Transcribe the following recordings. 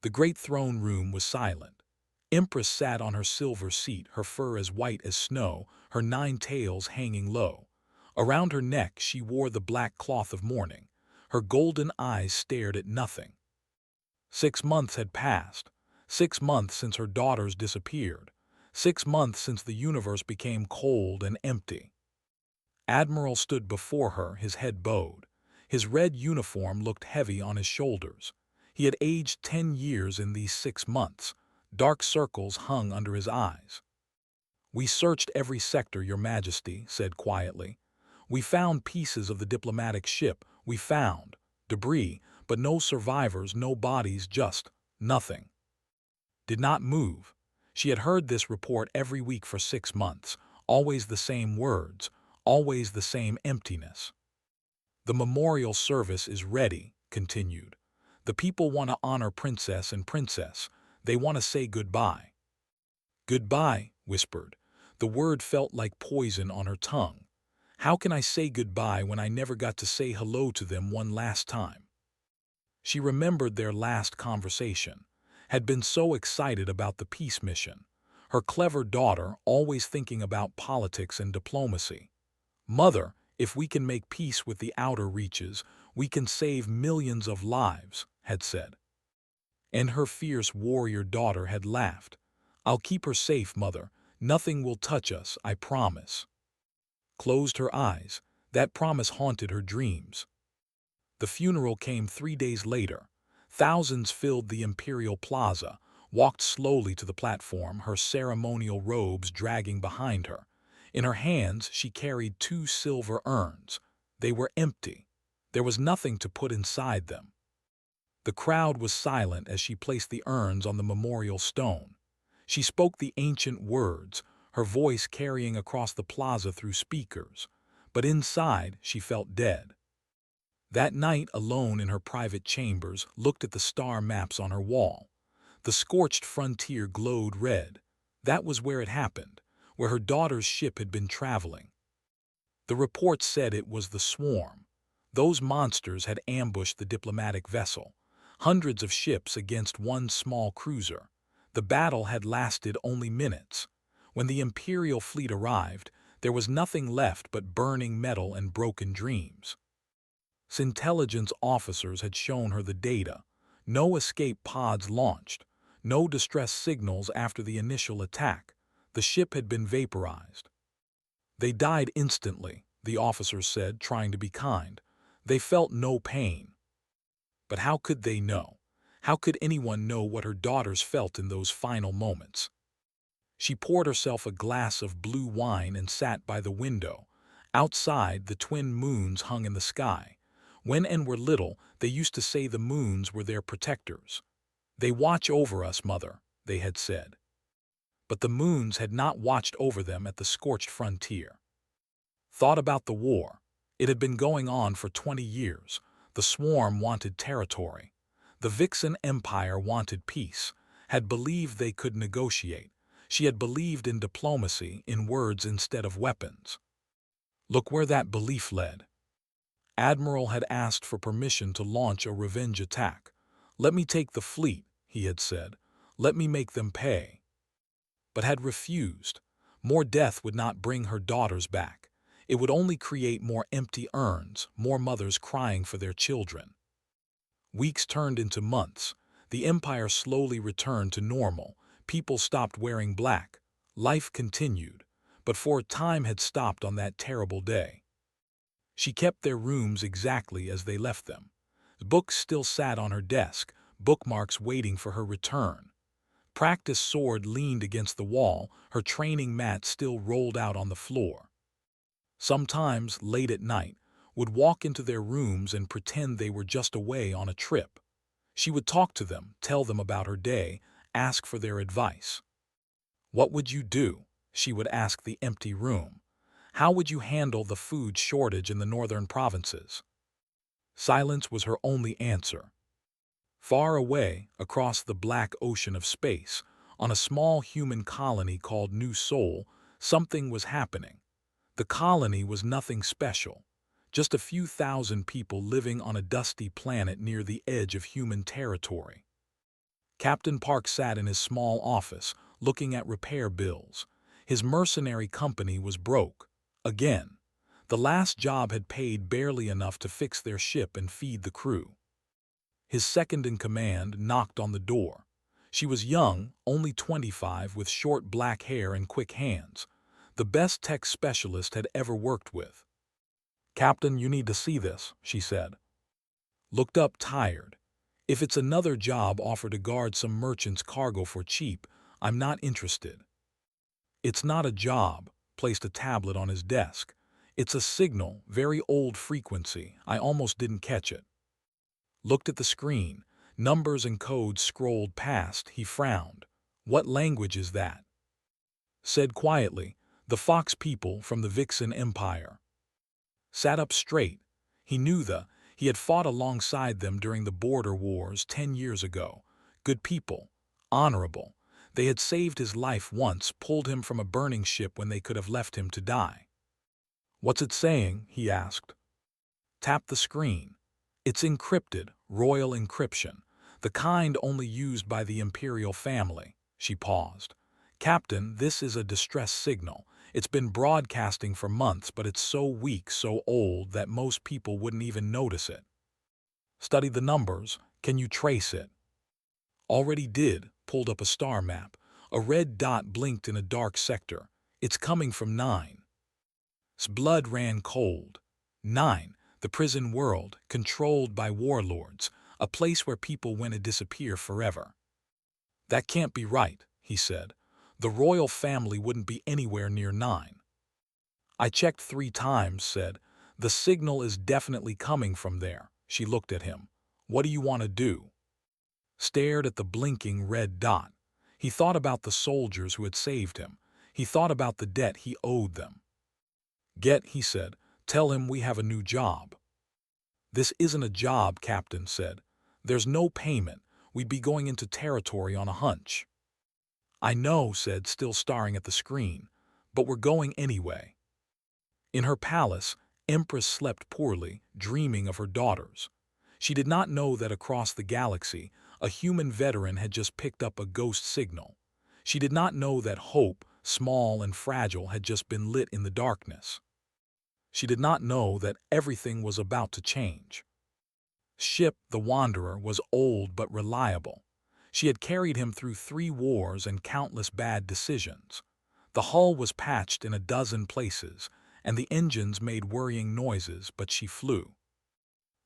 The great throne room was silent. Empress sat on her silver seat, her fur as white as snow, her 9 tails hanging low. Around her neck she wore the black cloth of mourning. Her golden eyes stared at nothing. 6 months had passed. 6 months since her daughters disappeared. 6 months since the universe became cold and empty. Admiral stood before her, his head bowed. His red uniform looked heavy on his shoulders. He had aged 10 years in these 6 months. Dark circles hung under his eyes. "We searched every sector, Your Majesty," said quietly. "We found pieces of the diplomatic ship. We found debris, but no survivors, no bodies, just nothing." Did not move. She had heard this report every week for 6 months. Always the same words, always the same emptiness. "The memorial service is ready," continued. "The people want to honor Princess and Princess. They want to say goodbye." "Goodbye," whispered. The word felt like poison on her tongue. "How can I say goodbye when I never got to say hello to them one last time?" She remembered their last conversation, had been so excited about the peace mission. Her clever daughter always thinking about politics and diplomacy. "Mother, if we can make peace with the outer reaches, we can save millions of lives," had said. And her fierce warrior daughter had laughed. "I'll keep her safe, Mother. Nothing will touch us, I promise." Closed her eyes. That promise haunted her dreams. The funeral came 3 days later. Thousands filled the Imperial Plaza, walked slowly to the platform, her ceremonial robes dragging behind her. In her hands she carried 2 silver urns. They were empty. There was nothing to put inside them. The crowd was silent as she placed the urns on the memorial stone. She spoke the ancient words, her voice carrying across the plaza through speakers. But inside she felt dead. That night, alone in her private chambers, looked at the star maps on her wall. The scorched frontier glowed red. That was where it happened, where her daughter's ship had been traveling. The reports said it was the Swarm. Those monsters had ambushed the diplomatic vessel. Hundreds of ships against one small cruiser. The battle had lasted only minutes. When the Imperial fleet arrived, there was nothing left but burning metal and broken dreams. Intelligence officers had shown her the data. No escape pods launched. No distress signals after the initial attack. The ship had been vaporized. "They died instantly," the officers said, trying to be kind. "They felt no pain." But how could they know? How could anyone know what her daughters felt in those final moments? She poured herself a glass of blue wine and sat by the window. Outside, the twin moons hung in the sky. When and were little, they used to say the moons were their protectors. "They watch over us, Mother," they had said. But the moons had not watched over them at the scorched frontier. Thought about the war. It had been going on for 20 years. The Swarm wanted territory. The Vixen Empire wanted peace, had believed they could negotiate. She had believed in diplomacy, in words instead of weapons. Look where that belief led. Admiral had asked for permission to launch a revenge attack. "Let me take the fleet," he had said. "Let me make them pay." But had refused. More death would not bring her daughters back. It would only create more empty urns, more mothers crying for their children. Weeks turned into months. The empire slowly returned to normal. People stopped wearing black. Life continued. But for time had stopped on that terrible day. She kept their rooms exactly as they left them. Books still sat on her desk, bookmarks waiting for her return. Practice sword leaned against the wall, her training mat still rolled out on the floor. Sometimes, late at night, would walk into their rooms and pretend they were just away on a trip. She would talk to them, tell them about her day, ask for their advice. "What would you do?" she would ask the empty room. "How would you handle the food shortage in the northern provinces?" Silence was her only answer. Far away, across the black ocean of space, on a small human colony called New Sol, something was happening. The colony was nothing special, just a few thousand people living on a dusty planet near the edge of human territory. Captain Park sat in his small office, looking at repair bills. His mercenary company was broke. Again. The last job had paid barely enough to fix their ship and feed the crew. His second-in-command knocked on the door. She was young, only 25, with short black hair and quick hands. The best tech specialist had ever worked with. "Captain, you need to see this," she said. Looked up tired. "If it's another job offered to guard some merchant's cargo for cheap, I'm not interested." "It's not a job," placed a tablet on his desk. "It's a signal, very old frequency. I almost didn't catch it." Looked at the screen. Numbers and codes scrolled past. He frowned. "What language is that?" Said quietly, "The Fox people from the Vixen Empire." Sat up straight. He had fought alongside them during the border wars 10 years ago. Good people. Honorable. They had saved his life once, pulled him from a burning ship when they could have left him to die. "What's it saying?" he asked. Tapped the screen. "It's encrypted, royal encryption, the kind only used by the imperial family." She paused. "Captain, this is a distress signal. It's been broadcasting for months, but it's so weak, so old, that most people wouldn't even notice it." "Study the numbers. Can you trace it?" "Already did." Pulled up a star map. A red dot blinked in a dark sector. "It's coming from 9. His blood ran cold. 9, the prison world, controlled by warlords, a place where people went to disappear forever. "That can't be right," he said. "The royal family wouldn't be anywhere near 9. "I checked 3 times, said. "The signal is definitely coming from there." She looked at him. "What do you want to do?" Stared at the blinking red dot. He thought about the soldiers who had saved him. He thought about the debt he owed them. He said. "Tell him we have a new job." "This isn't a job," Captain said. "There's no payment. We'd be going into territory on a hunch." "I know," said, still staring at the screen. "But we're going anyway." In her palace, Empress slept poorly, dreaming of her daughters. She did not know that across the galaxy, a human veteran had just picked up a ghost signal. She did not know that hope, small and fragile, had just been lit in the darkness. She did not know that everything was about to change. Ship, the Wanderer, was old but reliable. She had carried him through 3 wars and countless bad decisions. The hull was patched in a dozen places, and the engines made worrying noises, but she flew.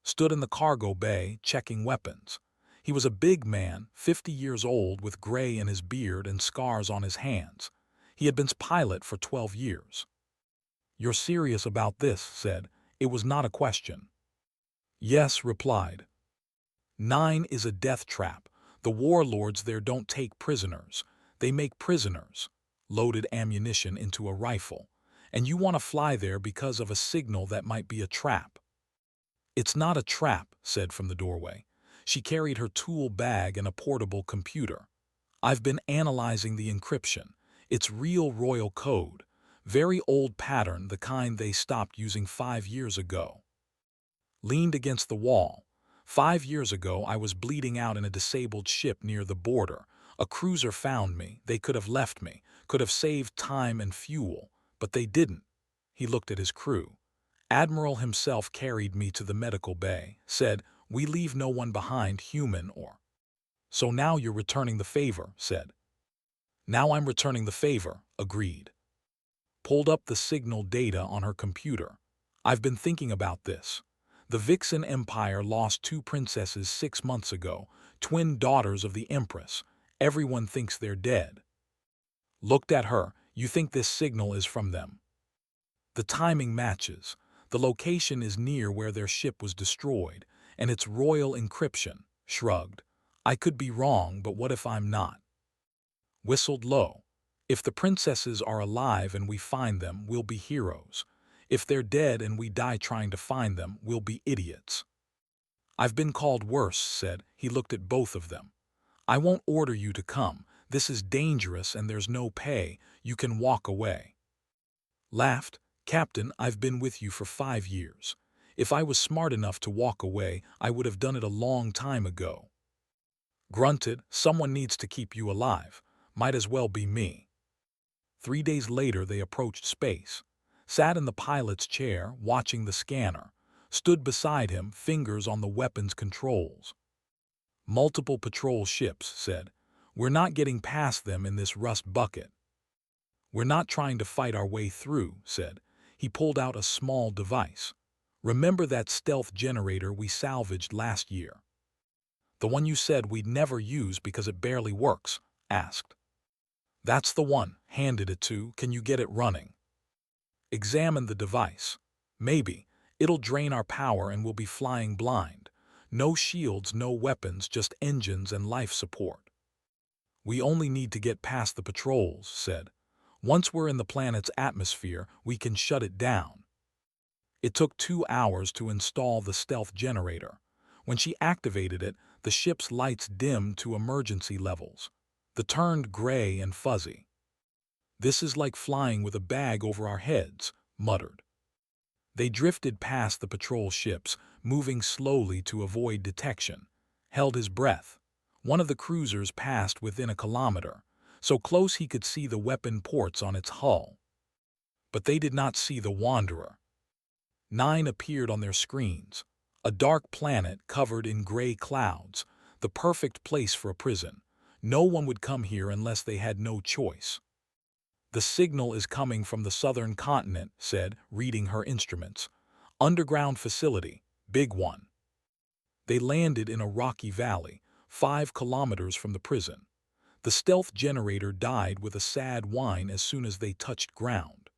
Stood in the cargo bay, checking weapons. He was a big man, 50 years old, with gray in his beard and scars on his hands. He had been pilot for 12 years. "You're serious about this?" said. It was not a question. "Yes," replied. 9 is a death trap. The warlords there don't take prisoners. They make prisoners." Loaded ammunition into a rifle. "And you want to fly there because of a signal that might be a trap." "It's not a trap," said from the doorway. She carried her tool bag and a portable computer. "I've been analyzing the encryption. It's real royal code. Very old pattern, the kind they stopped using 5 years ago." Leaned against the wall. 5 years ago, I was bleeding out in a disabled ship near the border. A cruiser found me. They could have left me, could have saved time and fuel, but they didn't." He looked at his crew. "Admiral himself carried me to the medical bay, said, 'We leave no one behind, human or—'" "So now you're returning the favor," said. "Now I'm returning the favor," agreed. Pulled up the signal data on her computer. "I've been thinking about this. The Vixen Empire lost 2 princesses 6 months ago, twin daughters of the Empress. Everyone thinks they're dead." Looked at her. "You think this signal is from them?" "The timing matches. The location is near where their ship was destroyed, and it's royal encryption." Shrugged. "I could be wrong, but what if I'm not?" Whistled low. "If the princesses are alive and we find them, we'll be heroes. If they're dead and we die trying to find them, we'll be idiots." "I've been called worse," said. He looked at both of them. "I won't order you to come. This is dangerous and there's no pay. You can walk away." Laughed. "Captain, I've been with you for 5 years. If I was smart enough to walk away, I would have done it a long time ago." grunted, "Someone needs to keep you alive. Might as well be me." 3 days later they approached space, sat in the pilot's chair watching the scanner, stood beside him, fingers on the weapon's controls. "Multiple patrol ships," said. "We're not getting past them in this rust bucket." "We're not trying to fight our way through," said. He pulled out a small device. "Remember that stealth generator we salvaged last year? The one you said we'd never use because it barely works?" asked. "That's the one." Handed it to. "Can you get it running?" "Examine the device." "Maybe. It'll drain our power and we'll be flying blind. No shields, no weapons, just engines and life support." "We only need to get past the patrols," said. "Once we're in the planet's atmosphere, we can shut it down." It took 2 hours to install the stealth generator. When she activated it, the ship's lights dimmed to emergency levels. They turned gray and fuzzy. "This is like flying with a bag over our heads," muttered. They drifted past the patrol ships, moving slowly to avoid detection. Held his breath. One of the cruisers passed within a kilometer, so close he could see the weapon ports on its hull. But they did not see the Wanderer. 9 appeared on their screens. A dark planet covered in gray clouds, the perfect place for a prison. No one would come here unless they had no choice. "The signal is coming from the southern continent," said, reading her instruments. "Underground facility, big one." They landed in a rocky valley, 5 kilometers from the prison. The stealth generator died with a sad whine as soon as they touched ground.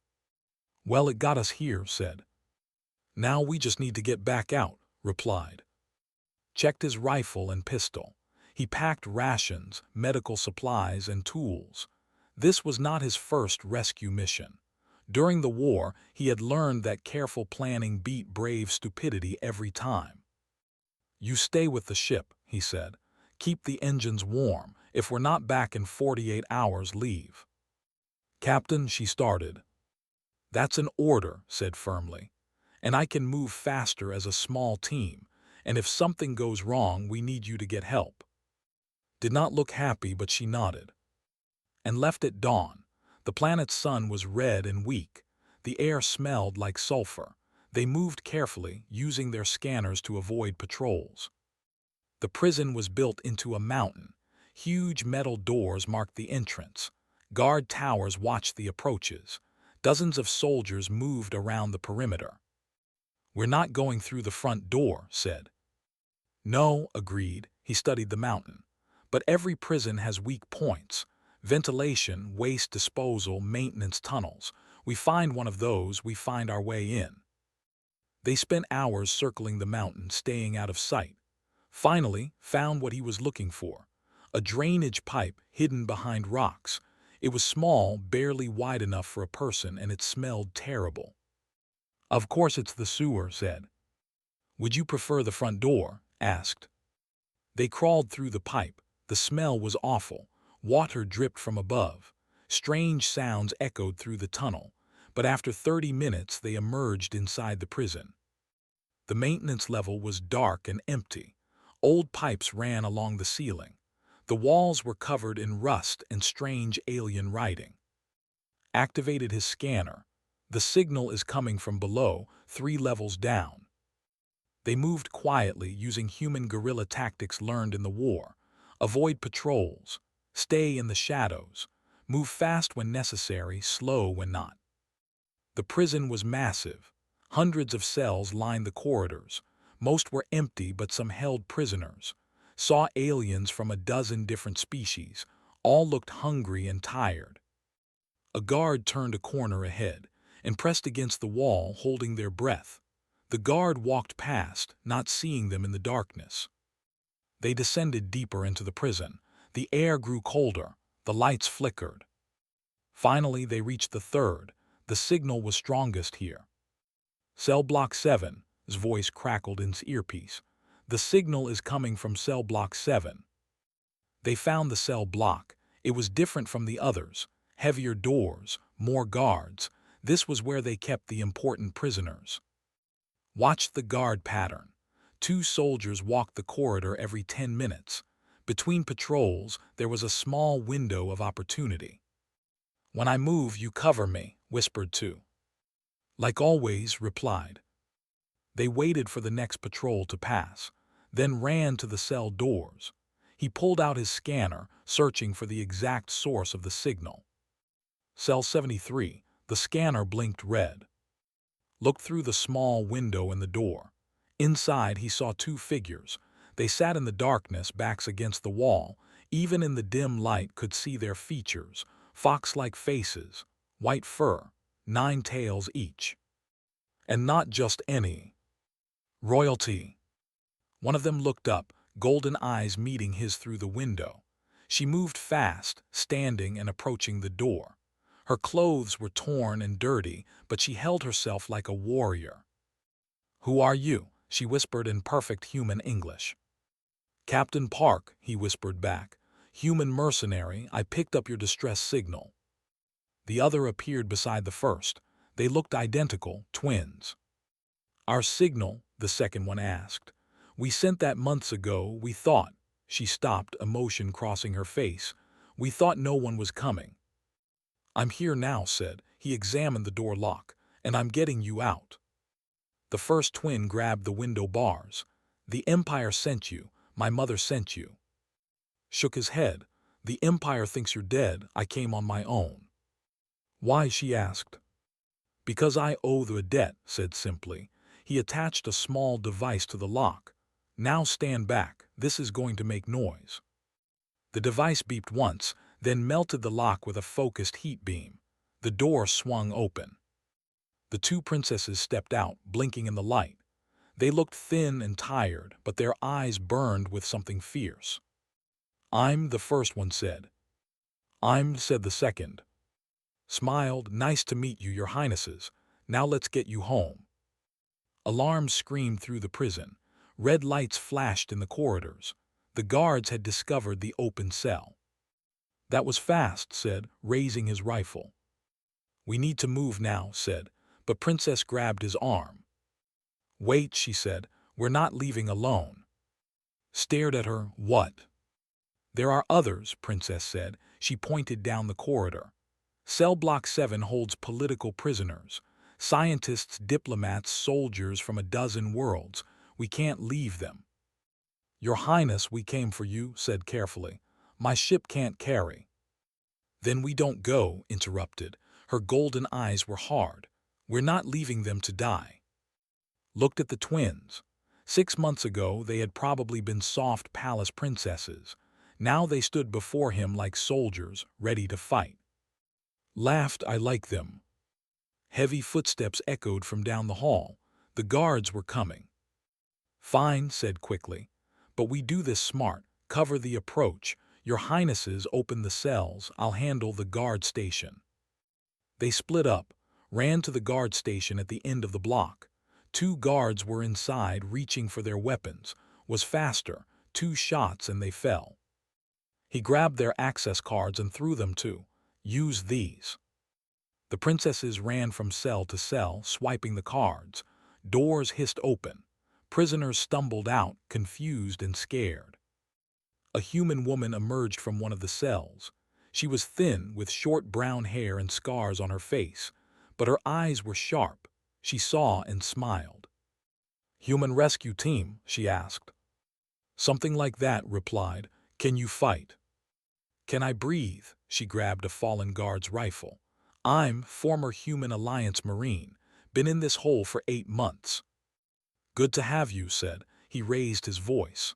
"Well, it got us here," said. "Now we just need to get back out," replied. Checked his rifle and pistol. He packed rations, medical supplies, and tools. This was not his first rescue mission. During the war, he had learned that careful planning beat brave stupidity every time. "You stay with the ship," he said. "Keep the engines warm. If we're not back in 48 hours, leave." "Captain," she started. "That's an order," said firmly. "And I can move faster as a small team, and if something goes wrong, we need you to get help." Did not look happy, but she nodded. And left at dawn. The planet's sun was red and weak. The air smelled like sulfur. They moved carefully, using their scanners to avoid patrols. The prison was built into a mountain. Huge metal doors marked the entrance. Guard towers watched the approaches. Dozens of soldiers moved around the perimeter. "We're not going through the front door," said. "No," agreed. He studied the mountain. "But every prison has weak points. Ventilation, waste disposal, maintenance tunnels. We find one of those, we find our way in." They spent hours circling the mountain, staying out of sight. Finally, found what he was looking for. A drainage pipe hidden behind rocks. It was small, barely wide enough for a person, and it smelled terrible. "Of course it's the sewer," said. "Would you prefer the front door?" asked. They crawled through the pipe. The smell was awful. Water dripped from above. Strange sounds echoed through the tunnel. But after 30 minutes they emerged inside the prison. The maintenance level was dark and empty. Old pipes ran along the ceiling. The walls were covered in rust and strange alien writing. Activated his scanner. "The signal is coming from below, 3 levels down." They moved quietly, using human guerrilla tactics learned in the war. Avoid patrols. Stay in the shadows. Move fast when necessary, slow when not. The prison was massive. Hundreds of cells lined the corridors. Most were empty, but some held prisoners. Saw aliens from a dozen different species. All looked hungry and tired. A guard turned a corner ahead and pressed against the wall, holding their breath. The guard walked past, not seeing them in the darkness. They descended deeper into the prison. The air grew colder. The lights flickered. Finally, they reached the third. The signal was strongest here. "Cell Block 7, his voice crackled in his earpiece. "The signal is coming from Cell Block 7. They found the cell block. It was different from the others. Heavier doors, more guards. This was where they kept the important prisoners. Watched the guard pattern. 2 soldiers walked the corridor every 10 minutes. Between patrols, there was a small window of opportunity. "When I move, you cover me," whispered two. "Like always," replied. They waited for the next patrol to pass, then ran to the cell doors. He pulled out his scanner, searching for the exact source of the signal. Cell 73, the scanner blinked red. Looked through the small window in the door. Inside, he saw two figures. They sat in the darkness, backs against the wall. Even in the dim light could see their features, fox-like faces, white fur, 9 tails each. And not just any. Royalty. One of them looked up, golden eyes meeting his through the window. She moved fast, standing and approaching the door. Her clothes were torn and dirty, but she held herself like a warrior. "Who are you?" she whispered in perfect human English. "Captain Park," he whispered back. "Human mercenary, I picked up your distress signal." The other appeared beside the first. They looked identical, twins. "Our signal?" the second one asked. "We sent that months ago, we thought." She stopped, emotion crossing her face. "We thought no one was coming." "I'm here now," said. He examined the door lock. "And I'm getting you out." The first twin grabbed the window bars. "The Empire sent you. My mother sent you." Shook his head. "The Empire thinks you're dead. I came on my own." "Why?" she asked. "Because I owe the debt," said simply. He attached a small device to the lock. "Now stand back. This is going to make noise." The device beeped once, then melted the lock with a focused heat beam. The door swung open. The two princesses stepped out, blinking in the light. They looked thin and tired, but their eyes burned with something fierce. "I'm," the first one said. "I'm," said the second. Smiled. "Nice to meet you, your highnesses. Now let's get you home." Alarms screamed through the prison. Red lights flashed in the corridors. The guards had discovered the open cell. "That was fast," said, raising his rifle. "We need to move now," said, but Princess grabbed his arm. "Wait," she said, "we're not leaving alone." Stared at her. "What?" "There are others," Princess said. She pointed down the corridor. "Cell Block 7 holds political prisoners. Scientists, diplomats, soldiers from a dozen worlds. We can't leave them." "Your Highness, we came for you," said carefully. "My ship can't carry." "Then we don't go," interrupted. Her golden eyes were hard. "We're not leaving them to die." Looked at the twins. 6 months ago, they had probably been soft palace princesses. Now they stood before him like soldiers, ready to fight. Laughed. "I like them." Heavy footsteps echoed from down the hall. The guards were coming. "Fine," said quickly. "But we do this smart. Cover the approach. Your highnesses open the cells. I'll handle the guard station." They split up, ran to the guard station at the end of the block. 2 guards were inside, reaching for their weapons. Was faster. 2 shots and they fell. He grabbed their access cards and threw them too. "Use these." The princesses ran from cell to cell, swiping the cards. Doors hissed open. Prisoners stumbled out, confused and scared. A human woman emerged from one of the cells. She was thin, with short brown hair and scars on her face, but her eyes were sharp. She saw and smiled. "Human rescue team?" she asked. "Something like that," replied. "Can you fight?" "Can I breathe?" She grabbed a fallen guard's rifle. "I'm former Human Alliance Marine. Been in this hole for 8 months." "Good to have you," said. He raised his voice.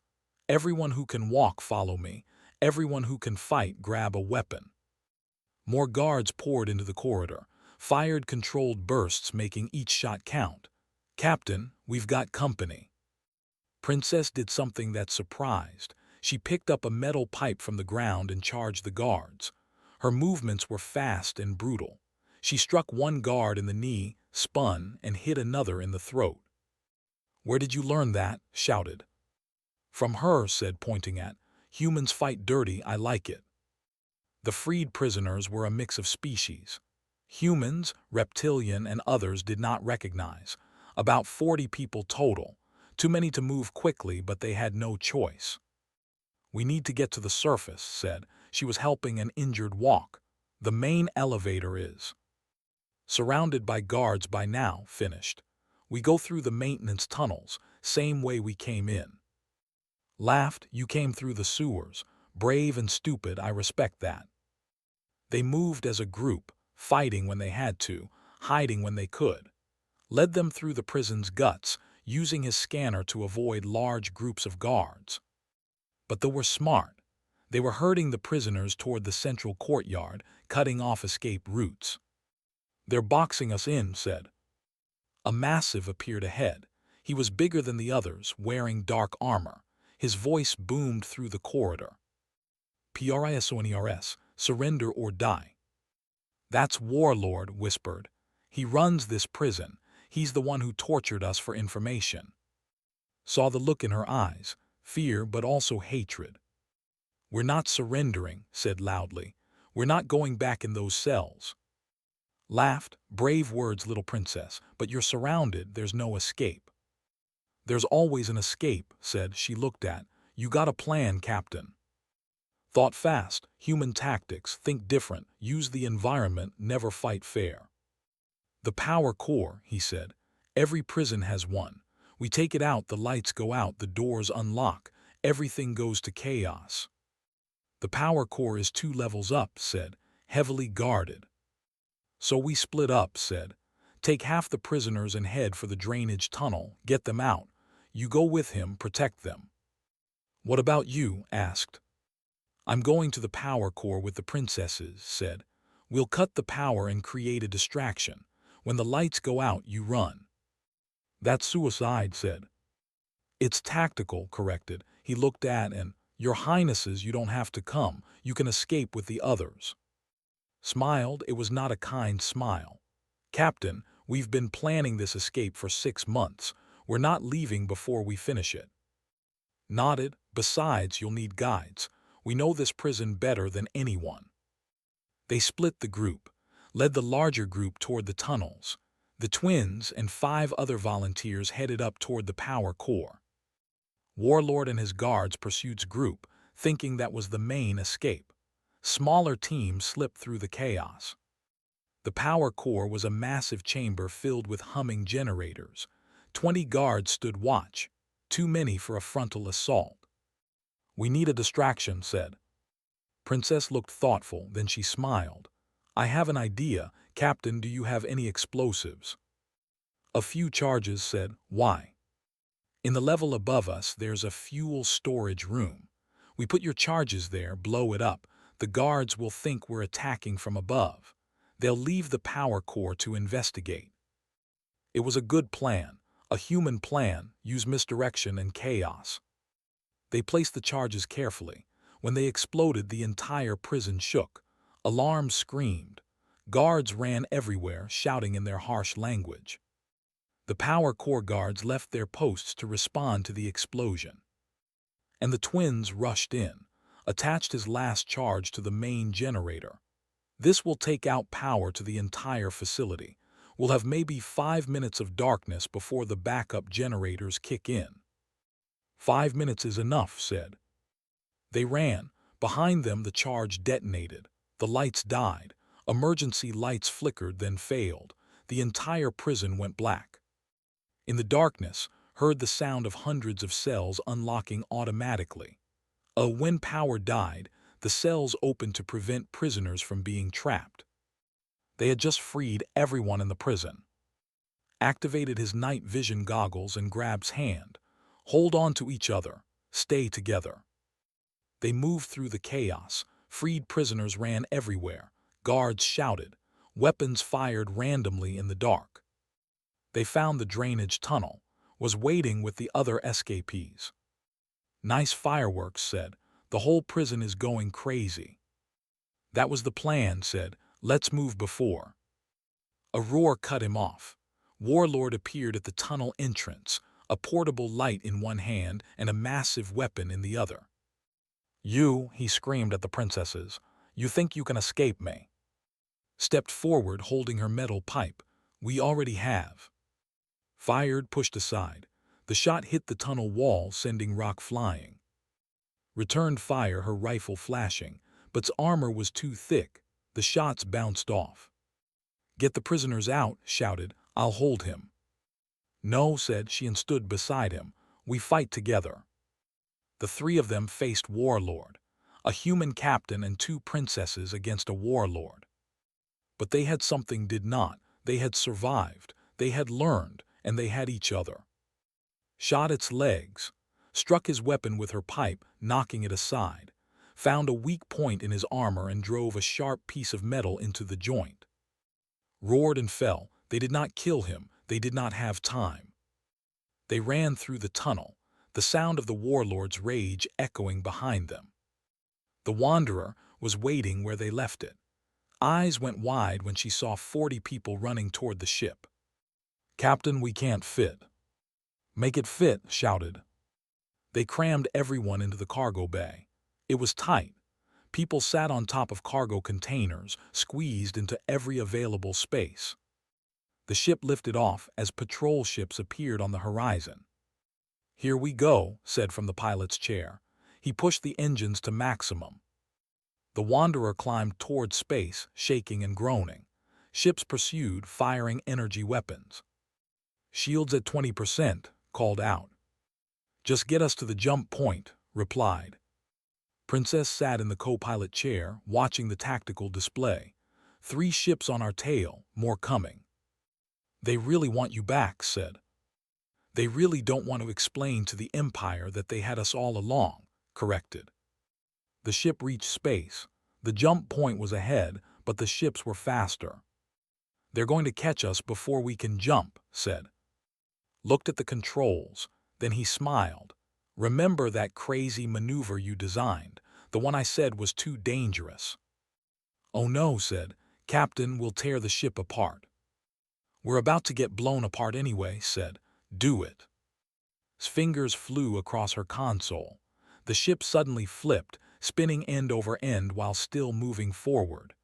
"Everyone who can walk, follow me. Everyone who can fight, grab a weapon." More guards poured into the corridor, fired controlled bursts, making each shot count. "Captain, we've got company." Princess did something that surprised. She picked up a metal pipe from the ground and charged the guards. Her movements were fast and brutal. She struck one guard in the knee, spun, and hit another in the throat. "Where did you learn that?" shouted. "From her," said, pointing at. "Humans fight dirty, I like it." The freed prisoners were a mix of species. Humans, reptilian, and others did not recognize. About 40 people total. Too many to move quickly, but they had no choice. We need to get to the surface, said. She was helping an injured walk. The main elevator is surrounded by guards by now, finished. We go through the maintenance tunnels, same way we came in. Laughed, you came through the sewers. Brave and stupid, I respect that. They moved as a group, fighting when they had to, hiding when they could. Led them through the prison's guts, using his scanner to avoid large groups of guards. But they were smart. They were herding the prisoners toward the central courtyard, cutting off escape routes. They're boxing us in, said. A massive appeared ahead. He was bigger than the others, wearing dark armor. His voice boomed through the corridor. PRISONERS, surrender or die. That's Warlord, whispered. He runs this prison. He's the one who tortured us for information. Saw the look in her eyes, fear but also hatred. We're not surrendering, said loudly. We're not going back in those cells. Laughed, brave words, little princess, but you're surrounded, there's no escape. There's always an escape, said. She looked at. You got a plan, Captain. Thought fast, human tactics, think different, use the environment, never fight fair. The power core, he said. Every prison has one. We take it out, the lights go out, the doors unlock, everything goes to chaos. The power core is 2 levels up, said, heavily guarded. So we split up, said. Take half the prisoners and head for the drainage tunnel, get them out. You go with him, protect them. What about you? Asked. I'm going to the power core with the princesses, said. We'll cut the power and create a distraction. When the lights go out, you run. That's suicide, said. It's tactical, corrected. He looked at and, Your Highnesses, you don't have to come. You can escape with the others. Smiled, it was not a kind smile. Captain, we've been planning this escape for 6 months. We're not leaving before we finish it. Nodded, besides, you'll need guides. We know this prison better than anyone. They split the group, led the larger group toward the tunnels. The twins and 5 other volunteers headed up toward the power core. Warlord and his guards pursued group, thinking that was the main escape. Smaller teams slipped through the chaos. The power core was a massive chamber filled with humming generators. 20 guards stood watch, too many for a frontal assault. We need a distraction, said. Princess looked thoughtful, then she smiled. I have an idea. Captain, do you have any explosives? A few charges, said. Why? In the level above us, there's a fuel storage room. We put your charges there, blow it up. The guards will think we're attacking from above. They'll leave the power core to investigate. It was a good plan, a human plan, use misdirection and chaos. They placed the charges carefully. When they exploded, the entire prison shook. Alarms screamed. Guards ran everywhere, shouting in their harsh language. The power core guards left their posts to respond to the explosion. And the twins rushed in, attached his last charge to the main generator. This will take out power to the entire facility. We'll have maybe 5 minutes of darkness before the backup generators kick in. 5 minutes is enough, said. They ran. Behind them, the charge detonated. The lights died. Emergency lights flickered, then failed. The entire prison went black. In the darkness, heard the sound of hundreds of cells unlocking automatically. When power died, the cells opened to prevent prisoners from being trapped. They had just freed everyone in the prison. Activated his night vision goggles and Grab's hand. Hold on to each other. Stay together. They moved through the chaos. Freed prisoners ran everywhere. Guards shouted. Weapons fired randomly in the dark. They found the drainage tunnel. Was waiting with the other escapees. Nice fireworks, said. The whole prison is going crazy. That was the plan, said. Let's move before. A roar cut him off. Warlord appeared at the tunnel entrance, a portable light in one hand and a massive weapon in the other. You, he screamed at the princesses, you think you can escape me? Stepped forward holding her metal pipe. We already have. Fired, pushed aside. The shot hit the tunnel wall, sending rock flying. returned fire, her rifle flashing, but's armor was too thick. The shots bounced off. "Get the prisoners out," shouted. "I'll hold him." "No," said she and stood beside him. "We fight together." The three of them faced Warlord, a human captain and two princesses against a warlord. But they had something did not. They had survived, they had learned, and they had each other. Shot its legs, struck his weapon with her pipe, knocking it aside, found a weak point in his armor and drove a sharp piece of metal into the joint. Roared and fell. They did not kill him, they did not have time. They ran through the tunnel, the sound of the warlord's rage echoing behind them. The Wanderer was waiting where they left it. Eyes went wide when she saw 40 people running toward the ship. "Captain, we can't fit." "Make it fit," shouted. They crammed everyone into the cargo bay. It was tight. People sat on top of cargo containers, squeezed into every available space. The ship lifted off as patrol ships appeared on the horizon. "Here we go," said from the pilot's chair. He pushed the engines to maximum. The Wanderer climbed toward space, shaking and groaning. Ships pursued, firing energy weapons. "Shields at 20%, called out. "Just get us to the jump point," replied. Princess sat in the co-pilot chair, watching the tactical display. "3 ships on our tail, more coming." "They really want you back," said. "They really don't want to explain to the Empire that they had us all along," corrected. The ship reached space. The jump point was ahead, but the ships were faster. "They're going to catch us before we can jump," said. Looked at the controls. Then he smiled. "Remember that crazy maneuver you designed, the one I said was too dangerous?" "Oh no," said. "Captain, we'll tear the ship apart." "We're about to get blown apart anyway," said. "Do it." His fingers flew across her console. The ship suddenly flipped, spinning end over end while still moving forward.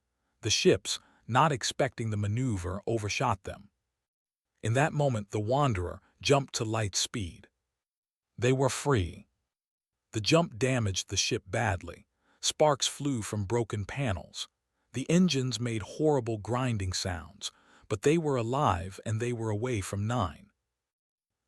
The ships, not expecting the maneuver, overshot them. In that moment, the Wanderer jumped to light speed. They were free. The jump damaged the ship badly. Sparks flew from broken panels. The engines made horrible grinding sounds, but they were alive and they were away from 9.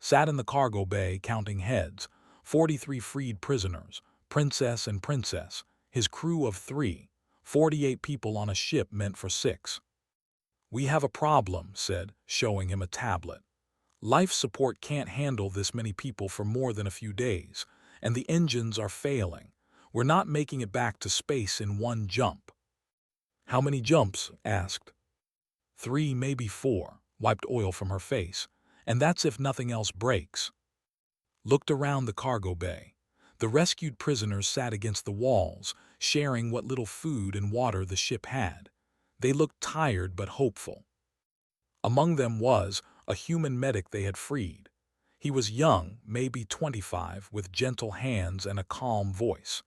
Sat in the cargo bay counting heads, 43 freed prisoners, princess and princess, his crew of 3, 48 people on a ship meant for 6. "We have a problem," said, showing him a tablet. "Life support can't handle this many people for more than a few days, and the engines are failing. We're not making it back to space in one jump." "How many jumps?" asked. 3, maybe 4, wiped oil from her face. "And that's if nothing else breaks." Looked around the cargo bay. The rescued prisoners sat against the walls, sharing what little food and water the ship had. They looked tired but hopeful. Among them was a human medic they had freed. He was young, maybe 25, with gentle hands and a calm voice.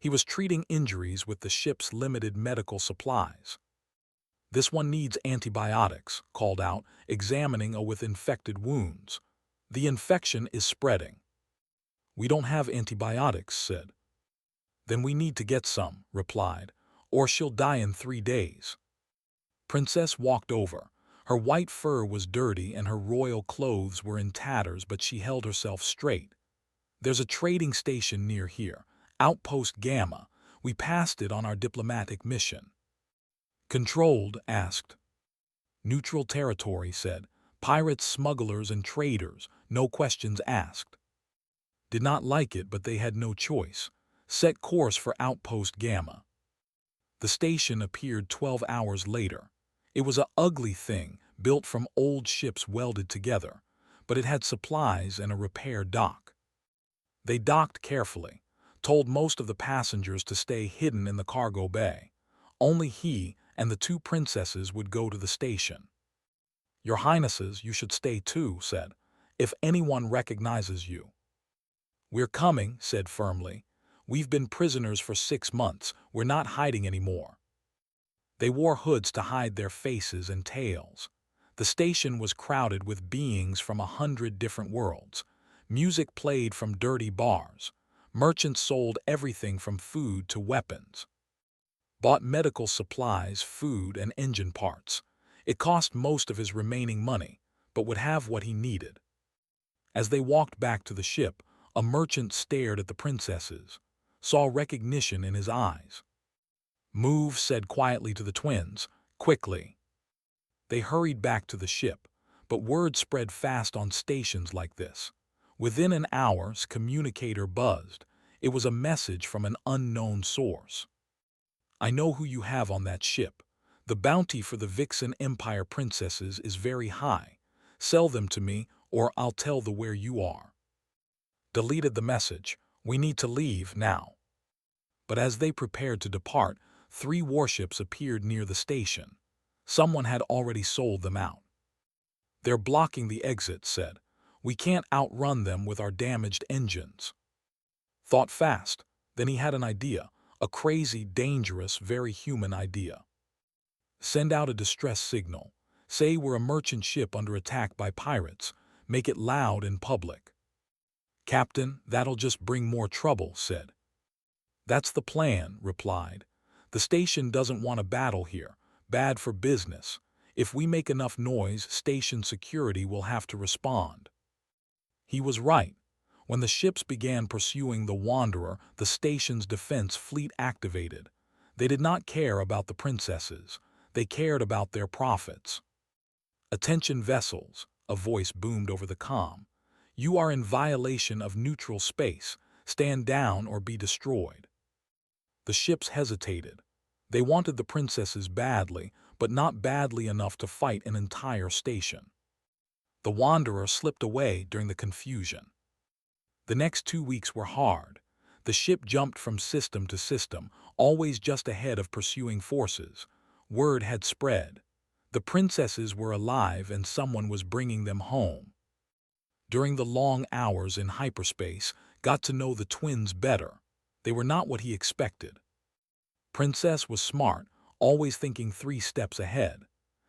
He was treating injuries with the ship's limited medical supplies. "This one needs antibiotics," called out, examining a with infected wounds. "The infection is spreading." "We don't have antibiotics," said. "Then we need to get some," replied, "or she'll die in 3 days." Princess walked over. Her white fur was dirty and her royal clothes were in tatters, but she held herself straight. "There's a trading station near here, Outpost Gamma. We passed it on our diplomatic mission." "Controlled?" asked. "Neutral territory," said. "Pirates, smugglers, and traders, no questions asked." Did not like it, but they had no choice. Set course for Outpost Gamma. The station appeared 12 hours later. It was an ugly thing, built from old ships welded together, but it had supplies and a repair dock. They docked carefully, told most of the passengers to stay hidden in the cargo bay. Only he and the 2 princesses would go to the station. "Your Highnesses, you should stay too," said, "if anyone recognizes you." "We're coming," said firmly. "We've been prisoners for 6 months. We're not hiding anymore." They wore hoods to hide their faces and tails. The station was crowded with beings from 100 different worlds. Music played from dirty bars. Merchants sold everything from food to weapons. Bought medical supplies, food, and engine parts. It cost most of his remaining money, but would have what he needed. As they walked back to the ship, a merchant stared at the princesses, saw recognition in his eyes. "Move," said quietly to the twins, "quickly." They hurried back to the ship, but word spread fast on stations like this. Within an hour's communicator buzzed. It was a message from an unknown source. "I know who you have on that ship. The bounty for the Vixen Empire princesses is very high. Sell them to me, or I'll tell the where you are." Deleted the message. "We need to leave now." But as they prepared to depart, 3 warships appeared near the station. Someone had already sold them out. "They're blocking the exit," said. "We can't outrun them with our damaged engines." Thought fast. Then he had an idea. A crazy, dangerous, very human idea. "Send out a distress signal. Say we're a merchant ship under attack by pirates. Make it loud in public." "Captain, that'll just bring more trouble," said. "That's the plan," replied. "The station doesn't want a battle here. Bad for business. If we make enough noise, station security will have to respond." He was right. When the ships began pursuing the Wanderer, the station's defense fleet activated. They did not care about the princesses. They cared about their profits. "Attention vessels," a voice boomed over the comm. "You are in violation of neutral space. Stand down or be destroyed." The ships hesitated. They wanted the princesses badly, but not badly enough to fight an entire station. The Wanderer slipped away during the confusion. The next 2 weeks were hard. The ship jumped from system to system, always just ahead of pursuing forces. Word had spread. The princesses were alive and someone was bringing them home. During the long hours in hyperspace, got to know the twins better. They were not what he expected. Princess was smart, always thinking 3 steps ahead.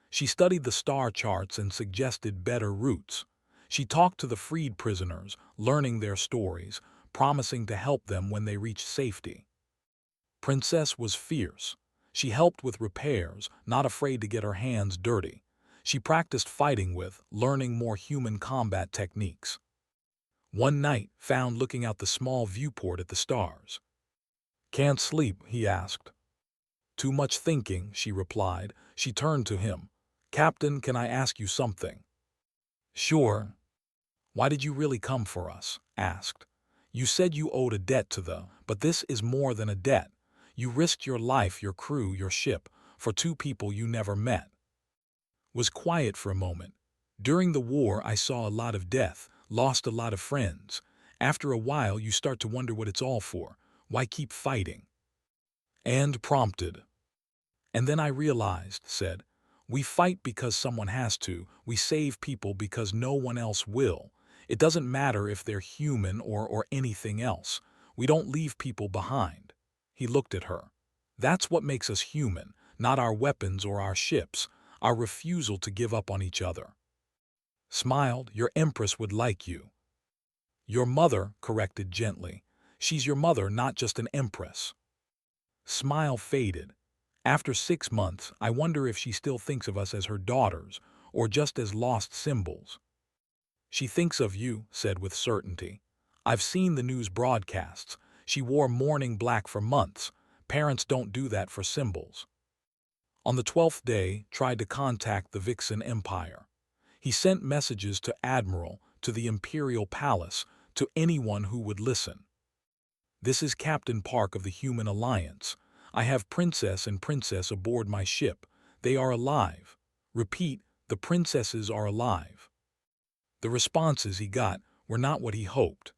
She studied the star charts and suggested better routes. She talked to the freed prisoners, learning their stories, promising to help them when they reached safety. Princess was fierce. She helped with repairs, not afraid to get her hands dirty. She practiced fighting with, learning more human combat techniques. One night, found looking out the small viewport at the stars. "Can't sleep?" he asked. "Too much thinking," she replied. She turned to him. "Captain, can I ask you something?" "Sure." "Why did you really come for us?" asked. "You said you owed a debt to but this is more than a debt. You risked your life, your crew, your ship, for 2 people you never met." Was quiet for a moment. "During the war I saw a lot of death, lost a lot of friends. After a while you start to wonder what it's all for. Why keep fighting?" And prompted. "And then I realized," said, "we fight because someone has to. We save people because no one else will. It doesn't matter if they're human or anything else. We don't leave people behind." He looked at her. "That's what makes us human, not our weapons or our ships, our refusal to give up on each other." Smiled. "Your Empress would like you." "Your mother," corrected gently. "She's your mother, not just an Empress." Smile faded. "After 6 months, I wonder if she still thinks of us as her daughters, or just as lost symbols." "She thinks of you," said with certainty. "I've seen the news broadcasts. She wore mourning black for months. Parents don't do that for symbols." On the 12th day, tried to contact the Vixen Empire. He sent messages to Admiral, to the Imperial Palace, to anyone who would listen. "This is Captain Park of the Human Alliance. I have Princess and Princess aboard my ship. They are alive. Repeat, the princesses are alive." The responses he got were not what he hoped.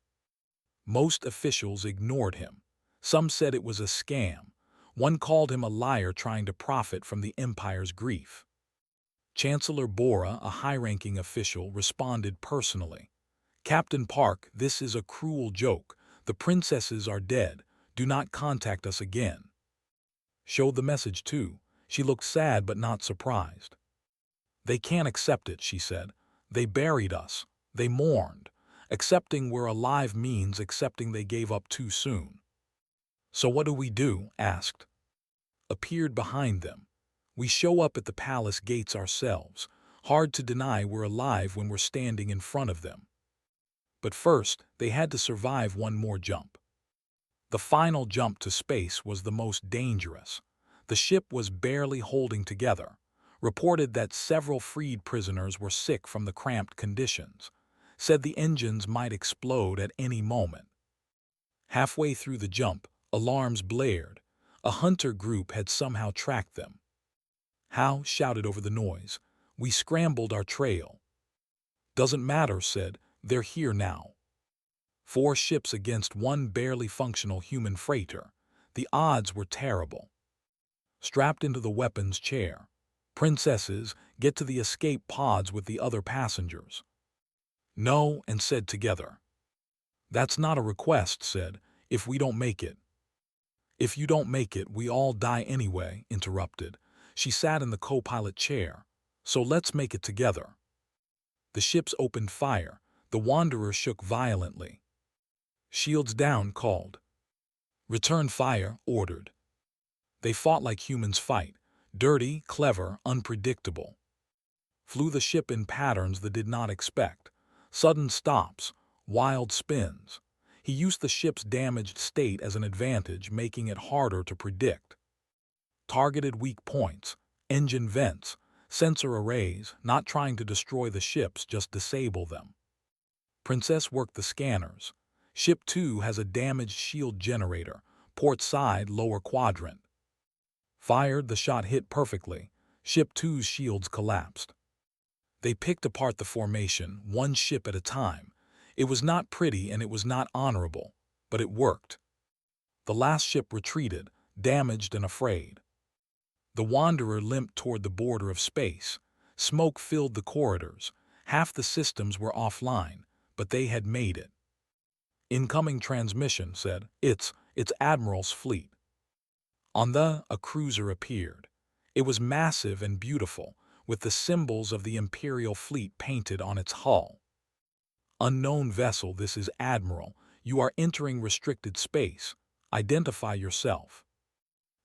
Most officials ignored him. Some said it was a scam. One called him a liar trying to profit from the Empire's grief. Chancellor Bora, a high-ranking official, responded personally. "Captain Park, this is a cruel joke. The princesses are dead. Do not contact us again." Showed the message too. She looked sad but not surprised. "They can't accept it," she said. "They buried us. They mourned. Accepting we're alive means accepting they gave up too soon. So what do we do? Asked. Appeared behind them. We show up at the palace gates ourselves. Hard to deny we're alive when we're standing in front of them. But first, they had to survive one more jump. The final jump to space was the most dangerous. The ship was barely holding together. Reported that several freed prisoners were sick from the cramped conditions. Said the engines might explode at any moment. Halfway through the jump, alarms blared. A hunter group had somehow tracked them. How? Shouted over the noise. We scrambled our trail. Doesn't matter, said. They're here now. 4 ships against one barely functional human freighter. The odds were terrible. Strapped into the weapons chair. Princesses, get to the escape pods with the other passengers. No, and said together. That's not a request, said. If we don't make it. If you don't make it, we all die anyway, interrupted. She sat in the co-pilot chair. So let's make it together. The ships opened fire. The Wanderer shook violently. Shields down, called. Return fire, ordered. They fought like humans fight. Dirty, clever, unpredictable. Flew the ship in patterns they did not expect. Sudden stops, wild spins. He used the ship's damaged state as an advantage, making it harder to predict. Targeted weak points, engine vents, sensor arrays, not trying to destroy the ships, just disable them. Princess worked the scanners. Ship 2 has a damaged shield generator, port side lower quadrant. Fired, the shot hit perfectly. Ship 2's shields collapsed. They picked apart the formation, one ship at a time. It was not pretty and it was not honorable, but it worked. The last ship retreated, damaged and afraid. The Wanderer limped toward the border of space. Smoke filled the corridors. Half the systems were offline, but they had made it. Incoming transmission, said. It's Admiral's fleet. A cruiser appeared. It was massive and beautiful, with the symbols of the Imperial fleet painted on its hull. Unknown vessel, this is Admiral. You are entering restricted space. Identify yourself.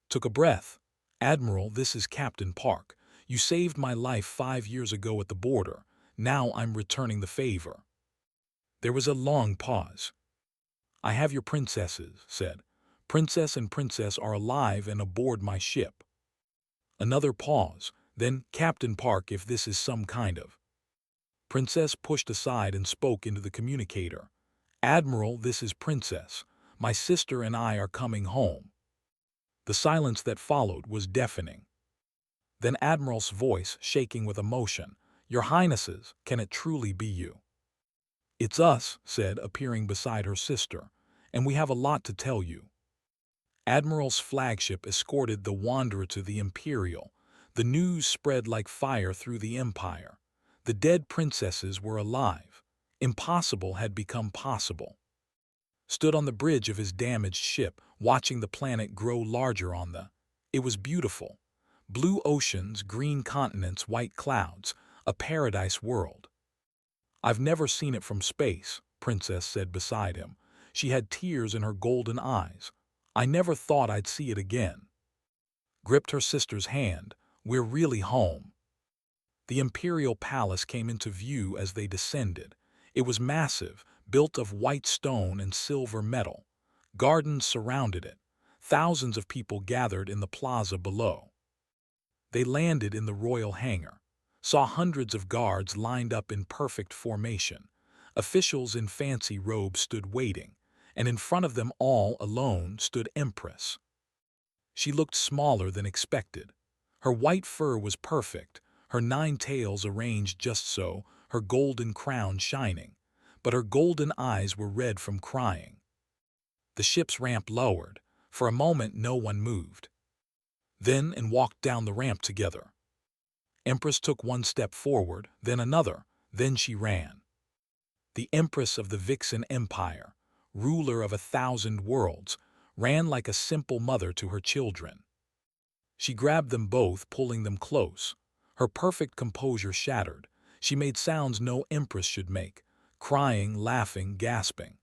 Took a breath. Admiral, this is Captain Park. You saved my life 5 years ago at the border. Now I'm returning the favor. There was a long pause. I have your princesses, said. Princess and princess are alive and aboard my ship. Another pause. Then, Captain Park, if this is some kind of. Princess pushed aside and spoke into the communicator. Admiral, this is Princess. My sister and I are coming home. The silence that followed was deafening. Then Admiral's voice, shaking with emotion. Your Highnesses, can it truly be you? It's us, said, appearing beside her sister, and we have a lot to tell you. Admiral's flagship escorted the Wanderer to the Imperial. The news spread like fire through the Empire. The dead princesses were alive. Impossible had become possible. Stood on the bridge of his damaged ship, watching the planet grow larger on the. It was beautiful. Blue oceans, green continents, white clouds, a paradise world. I've never seen it from space, Princess said beside him. She had tears in her golden eyes. I never thought I'd see it again. Gripped her sister's hand. We're really home. The Imperial Palace came into view as they descended. It was massive, built of white stone and silver metal. Gardens surrounded it. Thousands of people gathered in the plaza below. They landed in the royal hangar. Saw hundreds of guards lined up in perfect formation. Officials in fancy robes stood waiting, and in front of them all alone stood Empress. She looked smaller than expected. Her white fur was perfect, her 9 tails arranged just so, her golden crown shining, but her golden eyes were red from crying. The ship's ramp lowered. For a moment no one moved. Then and walked down the ramp together. Empress took 1 step forward, then another, then she ran. The Empress of the Vixen Empire, ruler of 1,000 worlds, ran like a simple mother to her children. She grabbed them both, pulling them close. Her perfect composure shattered. She made sounds no empress should make, crying, laughing, gasping.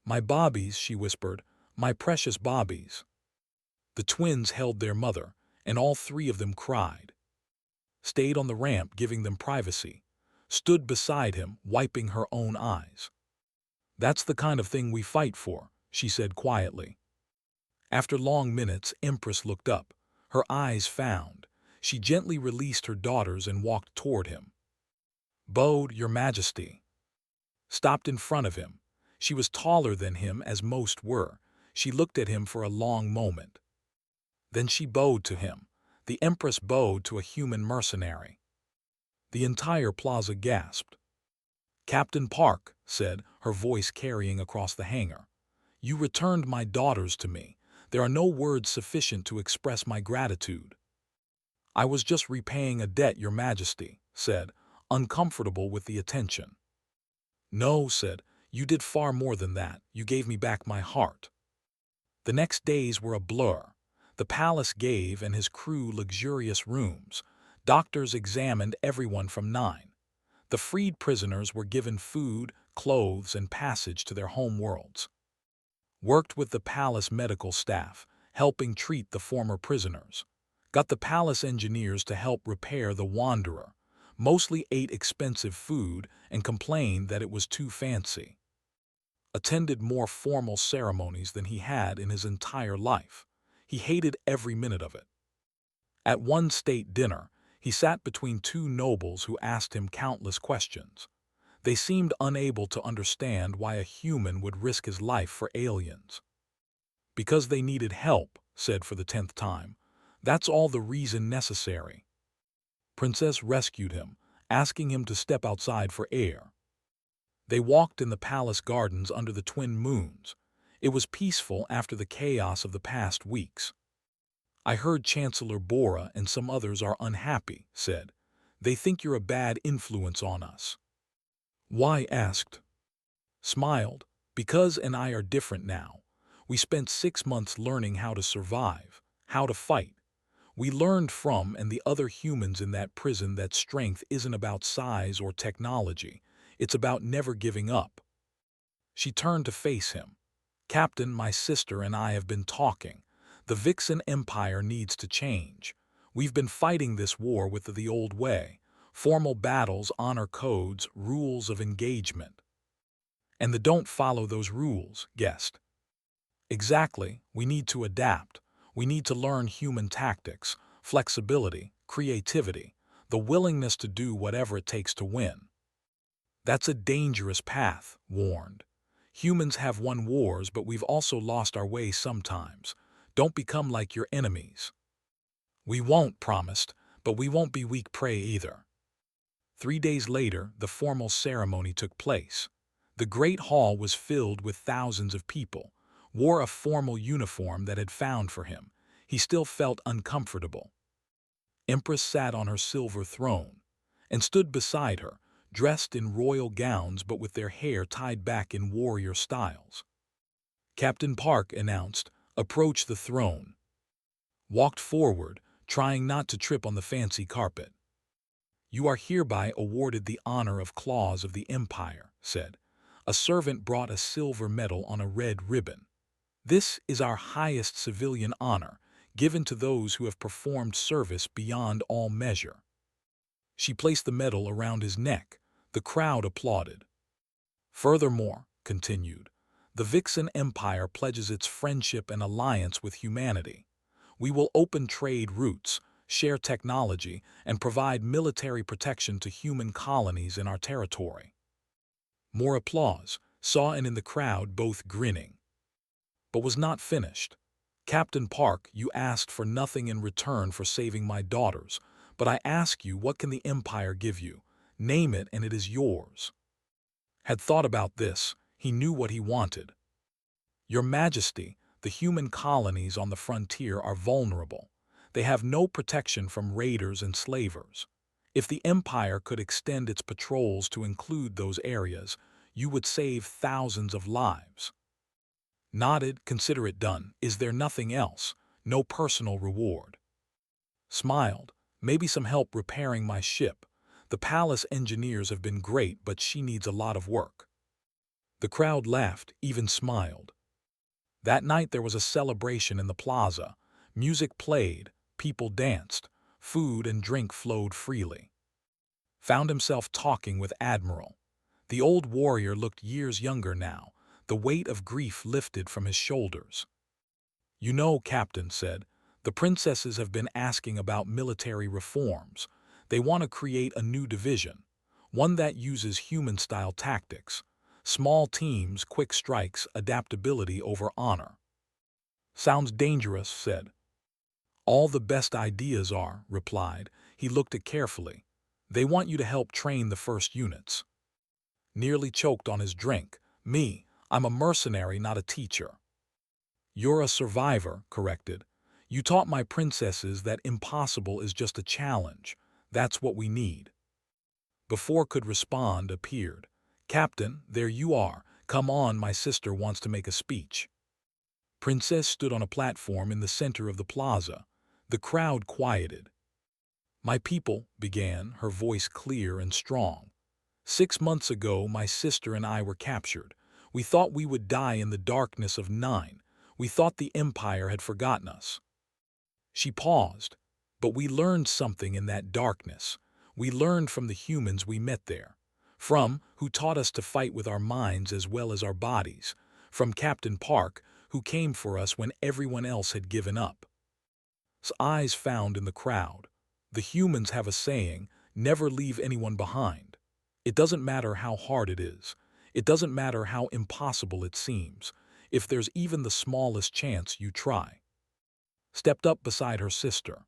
"My bobbies," she whispered, "my precious bobbies." The twins held their mother, and all three of them cried. Stayed on the ramp, giving them privacy. Stood beside him, wiping her own eyes. "That's the kind of thing we fight for," she said quietly. After long minutes, Empress looked up, her eyes found. She gently released her daughters and walked toward him. Bowed, "Your Majesty." Stopped in front of him. She was taller than him, as most were. She looked at him for a long moment. Then she bowed to him. The Empress bowed to a human mercenary. The entire plaza gasped. "Captain Park," said, her voice carrying across the hangar, "you returned my daughters to me. There are no words sufficient to express my gratitude." "I was just repaying a debt, Your Majesty," said, uncomfortable with the attention. "No," said, "you did far more than that. You gave me back my heart." The next days were a blur. The palace gave and his crew luxurious rooms. Doctors examined everyone from 9. The freed prisoners were given food, clothes, and passage to their home worlds. Worked with the palace medical staff, helping treat the former prisoners. Got the palace engineers to help repair the Wanderer. Mostly ate expensive food and complained that it was too fancy. Attended more formal ceremonies than he had in his entire life. He hated every minute of it. At one state dinner, he sat between two nobles who asked him countless questions. They seemed unable to understand why a human would risk his life for aliens. "Because they needed help," said for the 10th time. "That's all the reason necessary." Princess rescued him, asking him to step outside for air. They walked in the palace gardens under the twin moons. It was peaceful after the chaos of the past weeks. "I heard Chancellor Bora and some others are unhappy," said. "They think you're a bad influence on us." "Why?" asked. Smiled. "Because and I are different now. We spent 6 months learning how to survive, how to fight. We learned from and the other humans in that prison that strength isn't about size or technology. It's about never giving up." She turned to face him. "Captain, my sister and I have been talking. The Vixen Empire needs to change. We've been fighting this war with the old way. Formal battles, honor codes, rules of engagement. And the don't follow those rules, guest." "Exactly. We need to adapt. We need to learn human tactics, flexibility, creativity, the willingness to do whatever it takes to win." "That's a dangerous path," warned. "Humans have won wars, but we've also lost our way sometimes. Don't become like your enemies." "We won't," promised, "but we won't be weak prey either." 3 days later, the formal ceremony took place. The great hall was filled with thousands of people. Wore a formal uniform that had found for him. He still felt uncomfortable. Empress sat on her silver throne and stood beside her, dressed in royal gowns but with their hair tied back in warrior styles. Captain Park announced, "Approach the throne." Walked forward, trying not to trip on the fancy carpet. "You are hereby awarded the honor of Claws of the Empire," said. A servant brought a silver medal on a red ribbon. "This is our highest civilian honor, given to those who have performed service beyond all measure." She placed the medal around his neck. The crowd applauded. "Furthermore," continued, "the Vixen Empire pledges its friendship and alliance with humanity. We will open trade routes, share technology, and provide military protection to human colonies in our territory." More applause, saw and in the crowd both grinning. But was not finished. "Captain Park, you asked for nothing in return for saving my daughters, but I ask you, what can the Empire give you? Name it and it is yours." Had thought about this, he knew what he wanted. "Your Majesty, the human colonies on the frontier are vulnerable. They have no protection from raiders and slavers. If the Empire could extend its patrols to include those areas, you would save thousands of lives." Nodded, "Consider it done. Is there nothing else? No personal reward?" Smiled, "Maybe some help repairing my ship. The palace engineers have been great, but she needs a lot of work." The crowd laughed, even smiled. That night there was a celebration in the plaza. Music played, people danced, food and drink flowed freely. Found himself talking with Admiral. The old warrior looked years younger now. The weight of grief lifted from his shoulders. "You know," Captain said, "the princesses have been asking about military reforms. They want to create a new division, one that uses human-style tactics. Small teams, quick strikes, adaptability over honor." "Sounds dangerous," said. "All the best ideas are," replied. He looked it carefully. "They want you to help train the first units." Nearly choked on his drink. "Me, I'm a mercenary, not a teacher." "You're a survivor," corrected. "You taught my princesses that impossible is just a challenge. That's what we need." Before could respond, appeared. "Captain, there you are. Come on, my sister wants to make a speech." Princess stood on a platform in the center of the plaza. The crowd quieted. "My people," began, her voice clear and strong. "6 months ago, my sister and I were captured. We thought we would die in the darkness of 9. We thought the Empire had forgotten us." She paused. "But we learned something in that darkness. We learned from the humans we met there. From who taught us to fight with our minds as well as our bodies. From Captain Park, who came for us when everyone else had given up." His eyes found in the crowd. "The humans have a saying, never leave anyone behind. It doesn't matter how hard it is. It doesn't matter how impossible it seems. If there's even the smallest chance, you try." Stepped up beside her sister.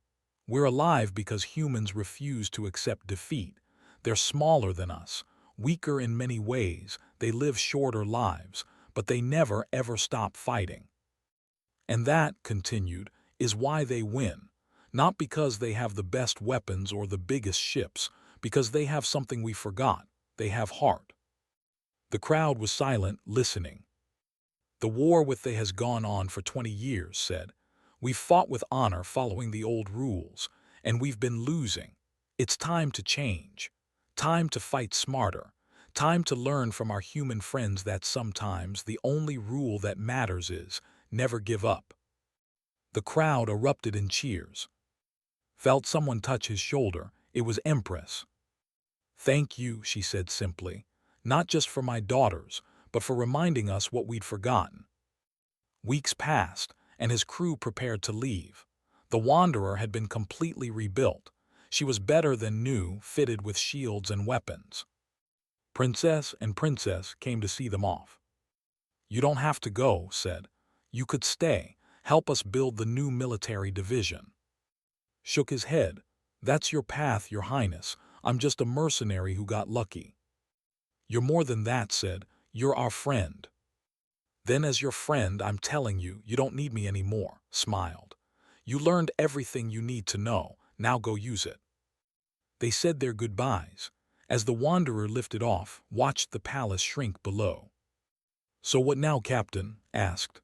"We're alive because humans refuse to accept defeat. They're smaller than us, weaker in many ways, they live shorter lives, but they never ever stop fighting. And that," continued, "is why they win. Not because they have the best weapons or the biggest ships, because they have something we forgot. They have heart." The crowd was silent, listening. "The war with they has gone on for 20 years, said. "We've fought with honor following the old rules, and we've been losing. It's time to change. Time to fight smarter. Time to learn from our human friends that sometimes the only rule that matters is never give up." The crowd erupted in cheers. Felt someone touch his shoulder. It was Empress. "Thank you," she said simply, "not just for my daughters, but for reminding us what we'd forgotten." Weeks passed, and his crew prepared to leave. The Wanderer had been completely rebuilt. She was better than new, fitted with shields and weapons. Princess and Princess came to see them off. "You don't have to go," said. "You could stay, help us build the new military division." Shook his head. "That's your path, Your Highness. I'm just a mercenary who got lucky." "You're more than that," said. "You're our friend." "Then as your friend, I'm telling you, you don't need me anymore," smiled. "You learned everything you need to know, now go use it." They said their goodbyes. As the Wanderer lifted off, watched the palace shrink below. "So what now, Captain?" asked.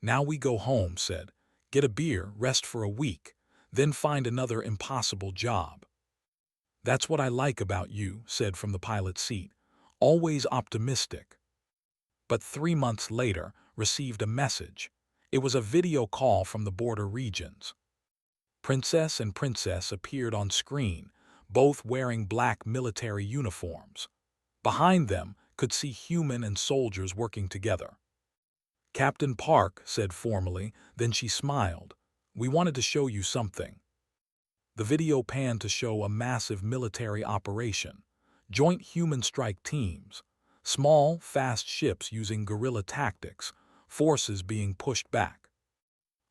"Now we go home," said. "Get a beer, rest for a week, then find another impossible job." "That's what I like about you," said from the pilot's seat. "Always optimistic." But 3 months later, received a message. It was a video call from the border regions. Princess and Princess appeared on screen, both wearing black military uniforms. Behind them, could see human and soldiers working together. "Captain Park," said formally, then she smiled. "We wanted to show you something." The video panned to show a massive military operation. Joint human strike teams. Small, fast ships using guerrilla tactics. Forces being pushed back.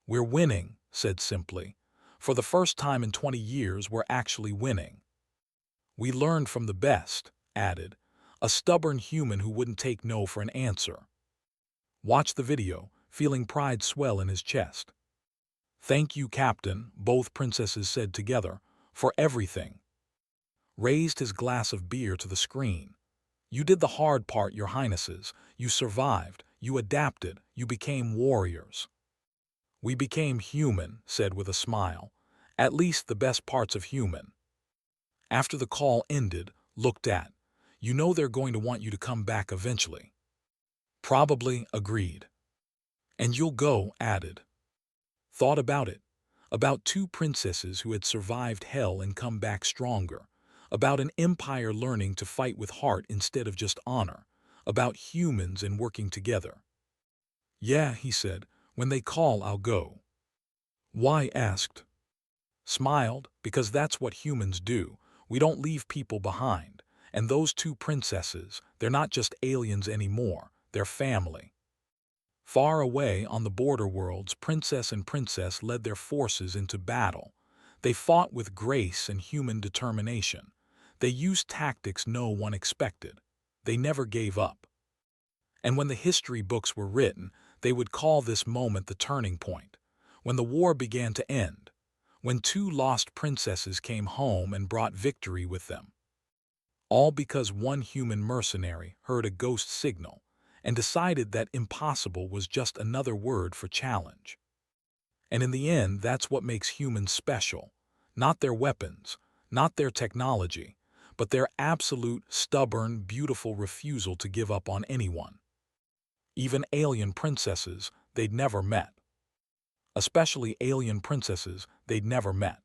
"We're winning," said simply. "For the first time in 20 years, we're actually winning." "We learned from the best," added. "A stubborn human who wouldn't take no for an answer." Watched the video, feeling pride swell in his chest. "Thank you, Captain," both princesses said together, "for everything." Raised his glass of beer to the screen. "You did the hard part, Your Highnesses. You survived, you adapted, you became warriors." "We became human," said with a smile. "At least the best parts of human." After the call ended, looked at. You know they're going to want you to come back eventually. Probably, agreed. And you'll go, added. Thought about it. About two princesses who had survived hell and come back stronger. About an empire learning to fight with heart instead of just honor. About humans and working together. Yeah, he said, when they call, I'll go. Why, asked. Smiled, because that's what humans do. We don't leave people behind. And those two princesses, they're not just aliens anymore, they're family. Far away on the border worlds, Princess and Princess led their forces into battle. They fought with grace and human determination. They used tactics no one expected. They never gave up. And when the history books were written, they would call this moment the turning point, when the war began to end, when two lost princesses came home and brought victory with them. All because one human mercenary heard a ghost signal and decided that impossible was just another word for challenge. And in the end, that's what makes humans special. Not their weapons, not their technology, but their absolute, stubborn, beautiful refusal to give up on anyone. Even alien princesses they'd never met. Especially alien princesses they'd never met.